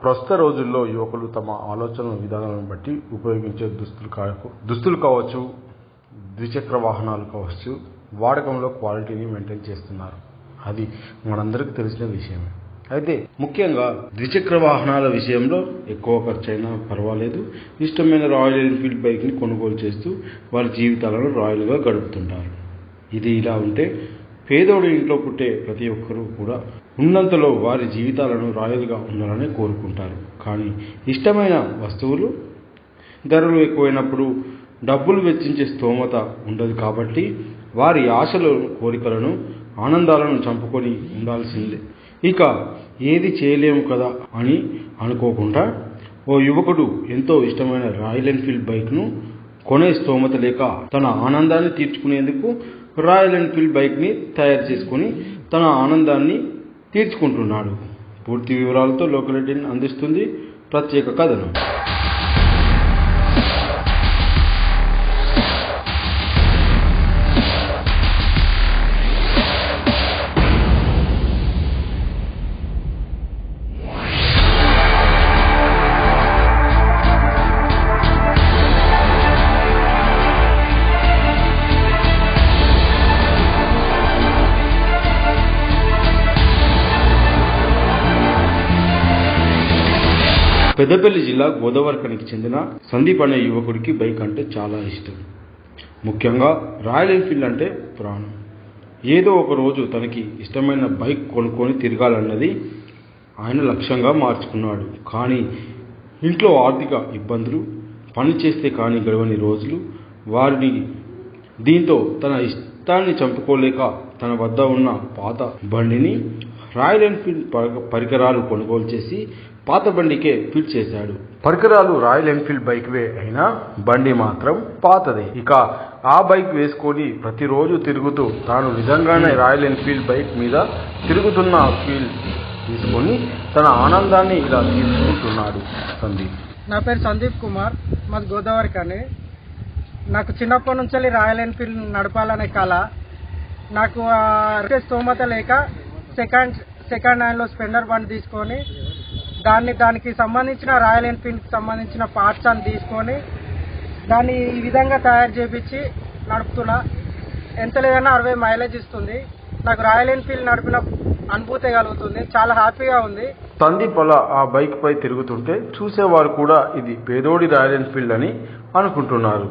ప్రస్తుత రోజుల్లో యువకులు తమ ఆలోచన విధానాలను బట్టి ఉపయోగించే దుస్తులు కావచ్చు, ద్విచక్ర వాహనాలు కావచ్చు, వాడకంలో క్వాలిటీని మెయింటైన్ చేస్తున్నారు. అది మనందరికీ తెలిసిన విషయమే. అయితే ముఖ్యంగా ద్విచక్ర వాహనాల విషయంలో ఎక్కువ ఖర్చు అయినా పర్వాలేదు, ఇష్టమైన రాయల్ ఎన్ఫీల్డ్ బైక్ని కొనుగోలు చేస్తూ వారి జీవితాలను రాయల్గా గడుపుతుంటారు. ఇది ఇలా ఉంటే పేదోడి ఇంట్లో పుట్టే ప్రతి ఒక్కరూ కూడా ఉన్నంతలో వారి జీవితాలను రాయల్గా ఉండాలని కోరుకుంటారు. కానీ ఇష్టమైన వస్తువులు ధరలు ఎక్కువైనప్పుడు డబ్బులు వెచ్చించే స్తోమత ఉండదు. కాబట్టి వారి ఆశలను, కోరికలను, ఆనందాలను చంపుకొని ఉండాల్సిందే. ఇక ఏది చేయలేము కదా అని అనుకోకుండా ఓ యువకుడు ఎంతో ఇష్టమైన రాయల్ ఎన్ఫీల్డ్ బైక్ను కొనే స్తోమత లేక తన ఆనందాన్ని తీర్చుకునేందుకు రాయల్ ఎన్ఫీల్డ్ బైక్ని తయారు చేసుకొని తన ఆనందాన్ని తీర్చుకుంటున్నాడు. పూర్తి వివరాలతో లోకలెడ్డిని అందిస్తుంది ప్రత్యేక కథనం. పెద్దపల్లి జిల్లా గోదావరిఖనికి చెందిన సందీప్ అనే యువకుడికి బైక్ అంటే చాలా ఇష్టం. ముఖ్యంగా రాయల్ ఎన్ఫీల్డ్ అంటే ప్రాణం. ఏదో ఒక రోజు తనకి ఇష్టమైన బైక్ కొనుక్కొని తిరగాలన్నది ఆయన లక్ష్యంగా మార్చుకున్నాడు. కానీ ఇంట్లో ఆర్థిక ఇబ్బందులు, పని చేస్తే కానీ గడవని రోజులు వారిని దీంతో తన ఇష్టాన్ని చంపుకోలేక తన వద్ద ఉన్న పాత బండిని రాయల్ ఎన్ఫీల్డ్ పరికరాలు కొనుగోలు చేసి పాత బండికే ఫిట్ చేశాడు. పరికరాలు రాయల్ ఎన్ఫీల్డ్ బైక్వే అయినా బండి మాత్రం పాతదే. ఇక ఆ బైక్ వేసుకొని ప్రతిరోజు తిరుగుతూ తాను నిజంగానే రాయల్ ఎన్ఫీల్డ్ బైక్ మీద తిరుగుతున్న ఫీల్ తీసుకొని తన ఆనందాన్ని ఇలా తీసుకుంటున్నాడు సందీప్. నా పేరు సందీప్ కుమార్, మాది గోదావరిఖని. నాకు చిన్నప్పటి నుంచి రాయల్ ఎన్ఫీల్డ్ నడపాలనే కళ. నాకు స్తోమత లేక సెకండ్ హ్యాండ్లో స్పెండర్ బండి తీసుకొని దానికి సంబంధించిన రాయల్ ఎన్ఫీల్డ్కి సంబంధించిన పార్ట్స్ అని తీసుకొని దాన్ని ఈ విధంగా తయారు చేయించి నడుపుతున్నా. ఎంత లేదన్నా 60 మైలేజ్ ఇస్తుంది. నాకు రాయల్ ఎన్ఫీల్డ్ నడిపిన అనుభూతి కలుగుతుంది, చాలా హ్యాపీగా ఉంది. సందీప్ అలా ఆ బైక్ పై తిరుగుతుంటే చూసేవారు కూడా ఇది పేదోడి రాయల్ ఎన్ఫీల్డ్ అని అనుకుంటున్నారు.